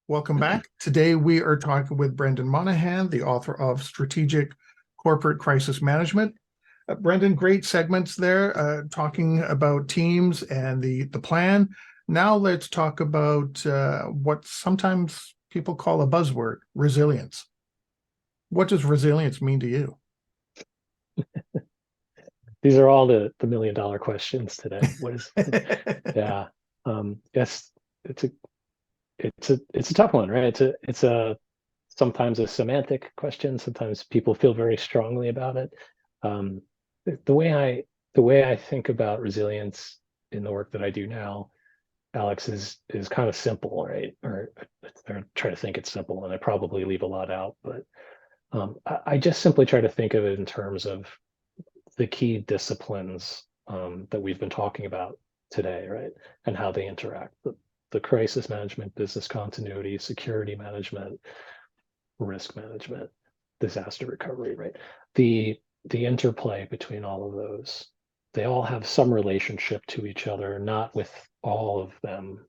Welcome back. Today we are talking with Brendan Monahan, the author of Strategic Corporate Crisis Management. Brendan, great segments there, talking about teams and the plan. Now let's talk about what sometimes people call a buzzword, resilience. What does resilience mean to you? These are all the million dollar questions today. What is yeah. Yes, it's a it's a tough one, right? It's a sometimes a semantic question. Sometimes people feel very strongly about it. Um, the way I think about resilience in the work that I do now, Alex, is kind of simple, right? Or I try to think it's simple, and I probably leave a lot out, but I just simply try to think of it in terms of the key disciplines that we've been talking about today, right? And how they interact. The crisis management, business continuity, security management, risk management, disaster recovery, right? The interplay between all of those, they all have some relationship to each other, not with all of them,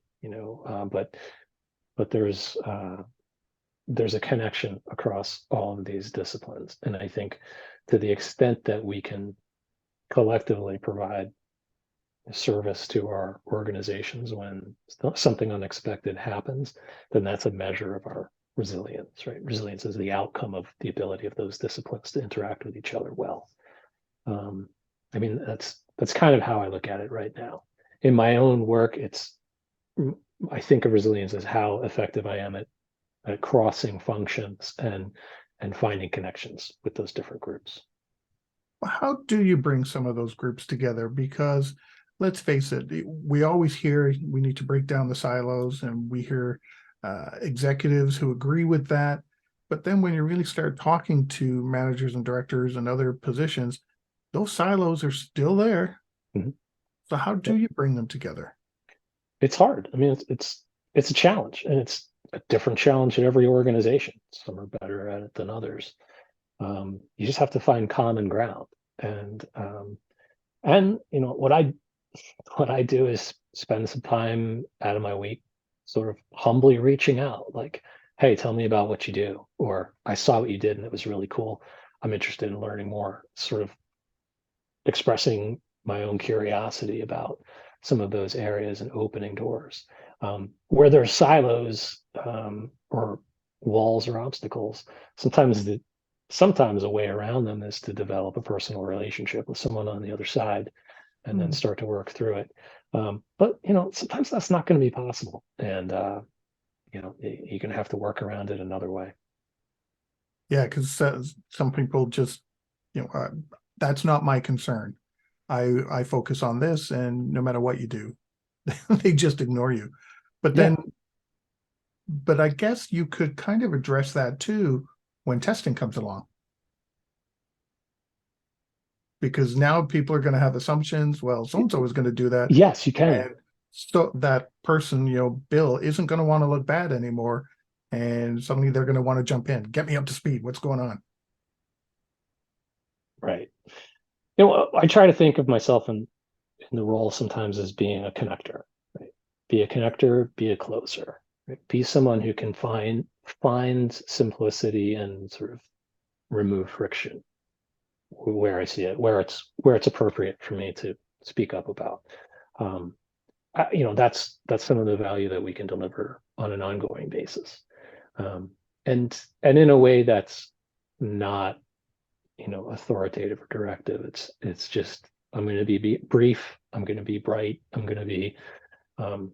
but there's a connection across all of these disciplines. And I think to the extent that we can collectively provide service to our organizations when something unexpected happens, then that's a measure of our resilience, right? Resilience is the outcome of the ability of those disciplines to interact with each other well. I mean, that's kind of how I look at it right now. In my own work, I think of resilience as how effective I am at crossing functions and finding connections with those different groups. How do you bring some of those groups together? Because let's face it, we always hear we need to break down the silos, and we hear executives who agree with that. But then when you really start talking to managers and directors and other positions, those silos are still there. Mhm. So how do you bring them together? It's hard. I mean, it's a challenge, and it's a different challenge in every organization. Some are better at it than others. You just have to find common ground, and what I do is spend some time out of my week, sort of humbly reaching out, like, "Hey, tell me about what you do," or "I saw what you did and it was really cool. I'm interested in learning more." Sort of expressing my own curiosity about some of those areas and opening doors. Where there's silos or walls or obstacles, sometimes a way around them is to develop a personal relationship with someone on the other side and then Hmm. start to work through it. But sometimes that's not going to be possible, and you're going to have to work around it another way. Yeah, because some people just, that's not my concern. I focus on this, and no matter what you do, they just ignore you. But Yeah, then, but I guess you could kind of address that too when testing comes along, because now people are going to have assumptions. Well, so and so is going to do that, yes, you can. and so that person, Bill, isn't going to want to look bad anymore, and suddenly they're going to want to jump in, get me up to speed. What's going on? Right. I try to think of myself in the role sometimes as being a connector, right? Be a connector, be a closer, right? Be someone who can find simplicity and sort of remove friction where I see it, where it's appropriate for me to speak up about. Um, that's some of the value that we can deliver on an ongoing basis, and in a way that's not authoritative or directive. It's just, I'm going to be brief. I'm going to be bright. I'm going to be um,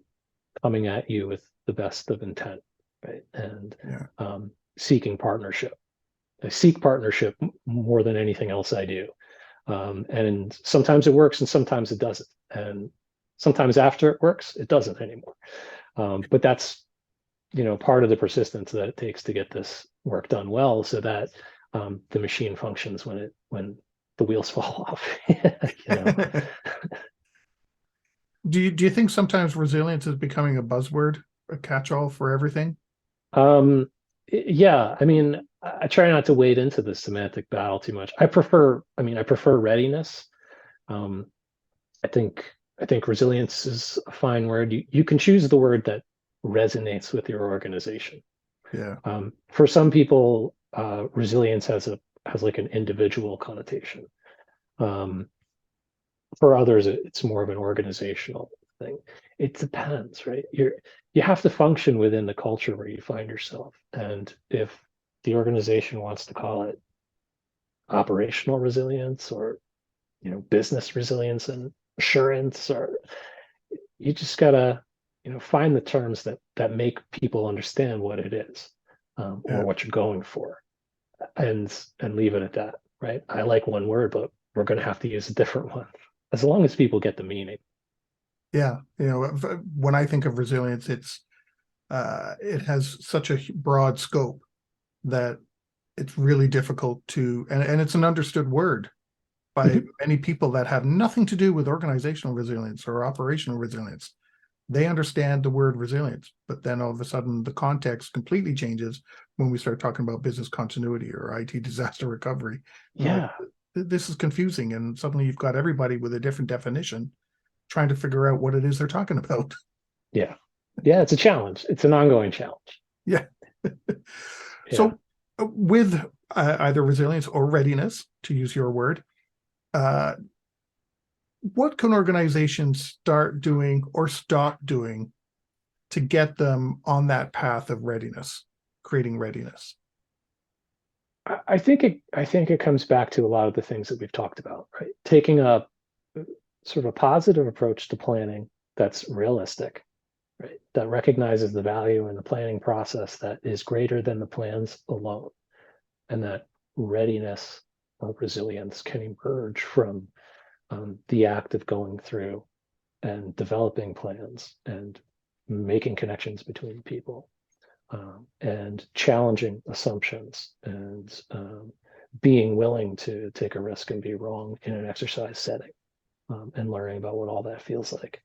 coming at you with the best of intent, right? And Yeah. seeking partnership. I seek partnership more than anything else I do. And sometimes it works and sometimes it doesn't. And sometimes after it works, it doesn't anymore. But that's, part of the persistence that it takes to get this work done well, so that the machine functions when the wheels fall off. you know. Do you think sometimes resilience is becoming a buzzword, a catch-all for everything? Um, yeah, I mean, I try not to wade into the semantic battle too much. I prefer readiness. Um, I think resilience is a fine word. You can choose the word that resonates with your organization. Yeah. For some people, resilience has like an individual connotation. For others, it's more of an organizational thing. It depends, right? You have to function within the culture where you find yourself. And if the organization wants to call it operational resilience or business resilience and assurance, or you just gotta find the terms that make people understand what it is, or what you're going for, and leave it at that, right? I like one word, but we're going to have to use a different one as long as people get the meaning. Yeah. When I think of resilience, it has such a broad scope that it's really difficult and it's an understood word by many people that have nothing to do with organizational resilience or operational resilience. They understand the word resilience, but then all of a sudden the context completely changes when we start talking about business continuity or IT disaster recovery. Yeah. This is confusing, and suddenly you've got everybody with a different definition trying to figure out what it is they're talking about. Yeah. It's a challenge. It's an ongoing challenge. Yeah. Yeah. So with either resilience or readiness, to use your word, what can organizations start doing or stop doing to get them on that path of readiness, creating readiness? I think it comes back to a lot of the things that we've talked about, right? Taking a sort of a positive approach to planning that's realistic, right? That recognizes the value in the planning process that is greater than the plans alone, and that readiness or resilience can emerge from the act of going through and developing plans and making connections between people, and challenging assumptions, and being willing to take a risk and be wrong in an exercise setting, and learning about what all that feels like.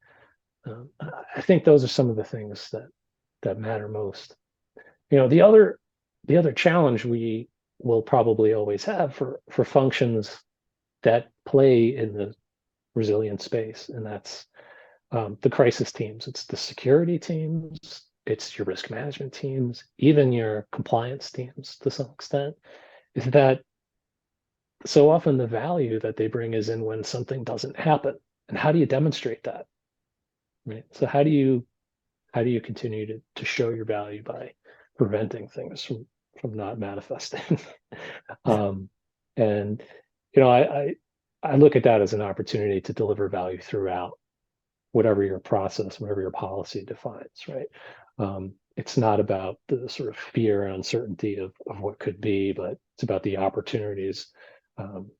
I think those are some of the things that matter most. The other challenge we will probably always have for functions that play in the resilient space, and that's the crisis teams. It's the security teams, it's your risk management teams, even your compliance teams to some extent, is that so often the value that they bring is in when something doesn't happen. And how do you demonstrate that? Right. So how do you continue to show your value by preventing things from not manifesting? And I look at that as an opportunity to deliver value throughout whatever your process, whatever your policy defines, right? It's not about the sort of fear and uncertainty of what could be, but it's about the opportunities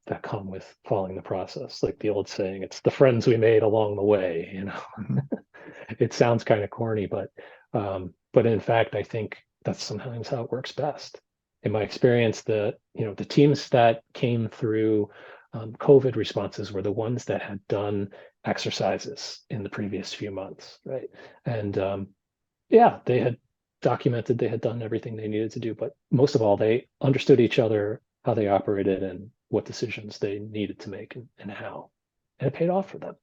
that come with following the process. Like the old saying, it's the friends we made along the way. It sounds kind of corny, but in fact, I think that's sometimes how it works best. In my experience, the teams that came through COVID responses were the ones that had done exercises in the previous few months, right? And they had documented, they had done everything they needed to do, but most of all, they understood each other, how they operated, and what decisions they needed to make, and how. And it paid off for them.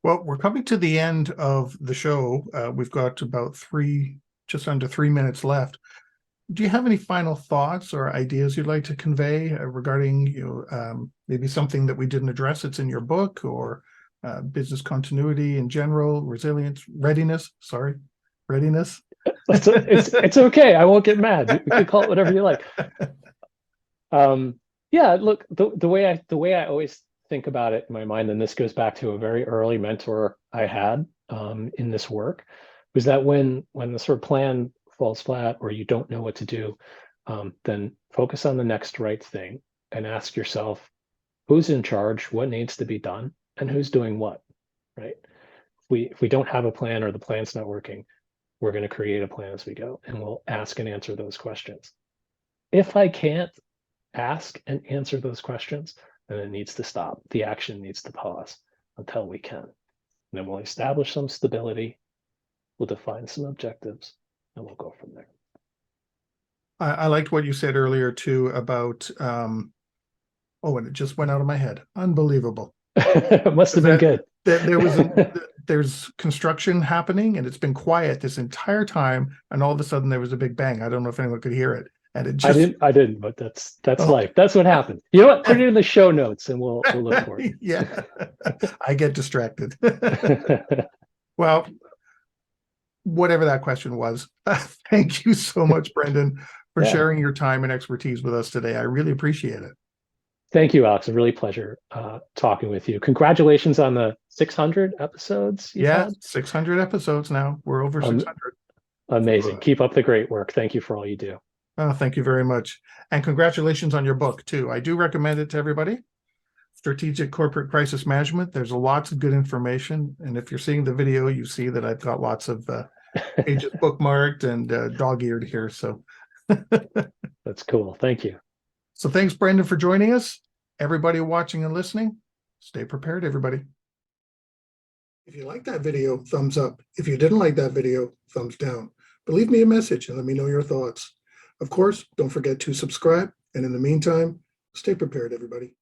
Well, we're coming to the end of the show. We've got about just under 3 minutes left. Do you have any final thoughts or ideas you'd like to convey regarding maybe something that we didn't address that's in your book, or business continuity in general, resilience, readiness? Sorry, readiness. It's okay. I won't get mad. You can call it whatever you like. Look, the way I always think about it in my mind, and this goes back to a very early mentor I had in this work, was that when the sort of plan falls flat or you don't know what to do, then focus on the next right thing and ask yourself, who's in charge, what needs to be done, and who's doing what, right? If we don't have a plan, or the plan's not working, we're going to create a plan as we go, and we'll ask and answer those questions. If I can't ask and answer those questions, then it needs to stop. The action needs to pause until we can. And then we'll establish some stability, we'll define some objectives, and we'll go from there. I liked what you said earlier too about and it just went out of my head. Unbelievable. It must have been good. There's construction happening, and it's been quiet this entire time, and all of a sudden there was a big bang. I don't know if anyone could hear it, and it just I didn't, but that's Oh. life. That's what happened. You know what? Put it in the show notes, and we'll look for it. Yeah, I get distracted. Well, whatever that question was, thank you so much, Brendan, for Yeah. sharing your time and expertise with us today. I really appreciate it. Thank you, Alex. A really pleasure talking with you. Congratulations on the 600 episodes. Yeah, 600 episodes now. We're over 600. Amazing. Keep up the great work. Thank you for all you do. Oh, thank you very much. And congratulations on your book, too. I do recommend it to everybody. Strategic Corporate Crisis Management. There's lots of good information. And if you're seeing the video, you see that I've got lots of pages bookmarked and dog-eared here. So that's cool. Thank you. So thanks, Brendan, for joining us. Everybody watching and listening, stay prepared, everybody. If you liked that video, thumbs up. If you didn't like that video, thumbs down. But leave me a message and let me know your thoughts. Of course, don't forget to subscribe. And in the meantime, stay prepared, everybody.